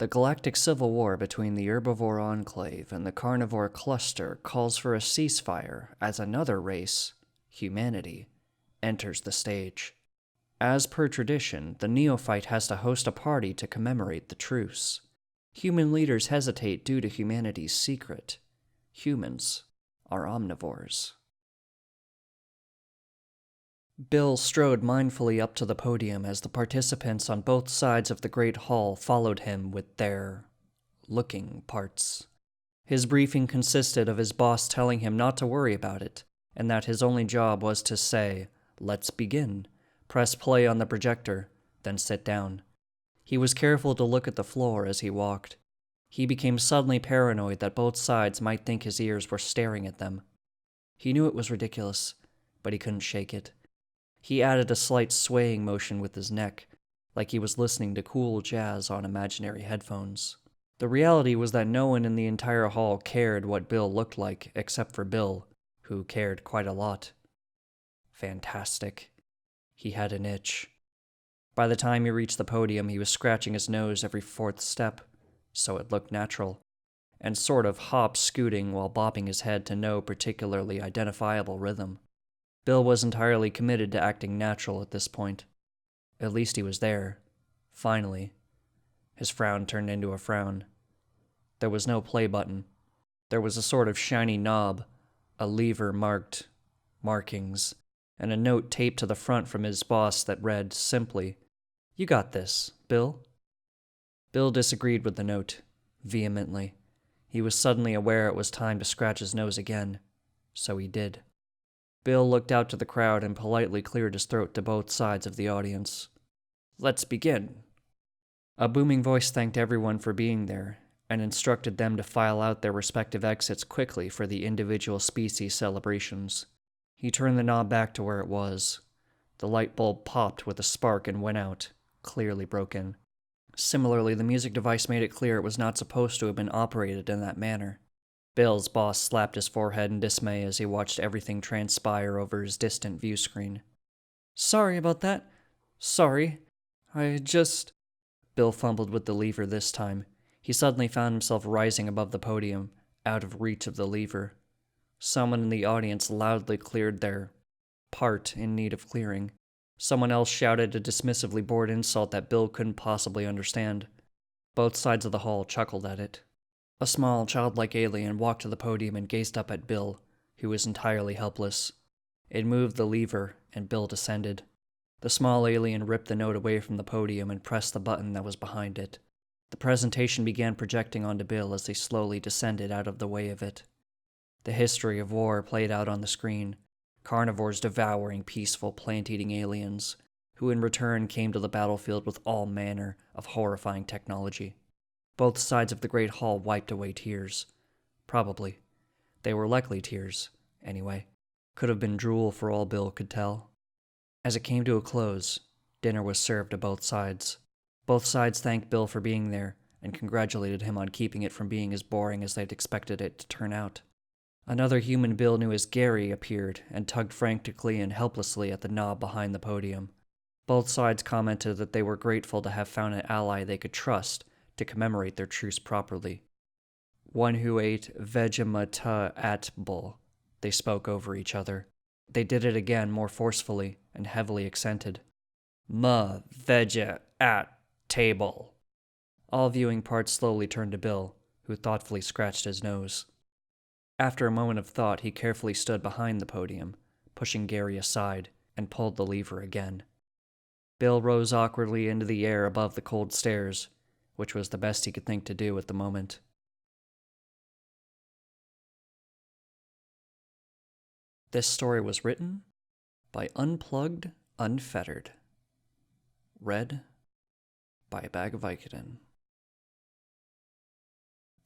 The Galactic Civil War between the Herbivore Enclave and the Carnivore Cluster calls for a ceasefire as another race, humanity, enters the stage. As per tradition, the neophyte has to host a party to commemorate the truce. Human leaders hesitate due to humanity's secret. Humans are omnivores. Bill strode mindfully up to the podium as the participants on both sides of the great hall followed him with their looking parts. His briefing consisted of his boss telling him not to worry about it, and that his only job was to say, "Let's begin," press play on the projector, then sit down. He was careful to look at the floor as he walked. He became suddenly paranoid that both sides might think his ears were staring at them. He knew it was ridiculous, but he couldn't shake it. He added a slight swaying motion with his neck, like he was listening to cool jazz on imaginary headphones. The reality was that no one in the entire hall cared what Bill looked like except for Bill, who cared quite a lot. Fantastic. He had an itch. By the time he reached the podium, he was scratching his nose every fourth step, so it looked natural, and sort of hop-scooting while bobbing his head to no particularly identifiable rhythm. Bill was entirely committed to acting natural at this point. At least he was there. Finally. His frown turned into a frown. There was no play button. There was a sort of shiny knob, a lever marked markings, and a note taped to the front from his boss that read simply, "You got this, Bill." Bill disagreed with the note, vehemently. He was suddenly aware it was time to scratch his nose again, so he did. Bill looked out to the crowd and politely cleared his throat to both sides of the audience. "Let's begin." A booming voice thanked everyone for being there, and instructed them to file out their respective exits quickly for the individual species celebrations. He turned the knob back to where it was. The light bulb popped with a spark and went out, clearly broken. Similarly, the music device made it clear it was not supposed to have been operated in that manner. Bill's boss slapped his forehead in dismay as he watched everything transpire over his distant view screen. "Sorry about that. Sorry. I just..." Bill fumbled with the lever this time. He suddenly found himself rising above the podium, out of reach of the lever. Someone in the audience loudly cleared their part in need of clearing. Someone else shouted a dismissively bored insult that Bill couldn't possibly understand. Both sides of the hall chuckled at it. A small, childlike alien walked to the podium and gazed up at Bill, who was entirely helpless. It moved the lever, and Bill descended. The small alien ripped the note away from the podium and pressed the button that was behind it. The presentation began projecting onto Bill as they slowly descended out of the way of it. The history of war played out on the screen, carnivores devouring peaceful plant-eating aliens, who in return came to the battlefield with all manner of horrifying technology. Both sides of the great hall wiped away tears. Probably. They were likely tears, anyway. Could have been drool for all Bill could tell. As it came to a close, dinner was served to both sides. Both sides thanked Bill for being there, and congratulated him on keeping it from being as boring as they'd expected it to turn out. Another human Bill knew as Gary appeared and tugged frantically and helplessly at the knob behind the podium. Both sides commented that they were grateful to have found an ally they could trust to commemorate their truce properly. One who ate vegematable. They spoke over each other. They did it again, more forcefully and heavily accented. Vega-at-table. All viewing parts slowly turned to Bill, who thoughtfully scratched his nose. After a moment of thought, he carefully stood behind the podium, pushing Gary aside, and pulled the lever again. Bill rose awkwardly into the air above the cold stairs, which was the best he could think to do at the moment. This story was written by Unplugged Unfettered. Read by a Bag of Vicodin.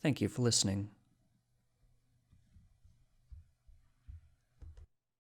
Thank you for listening.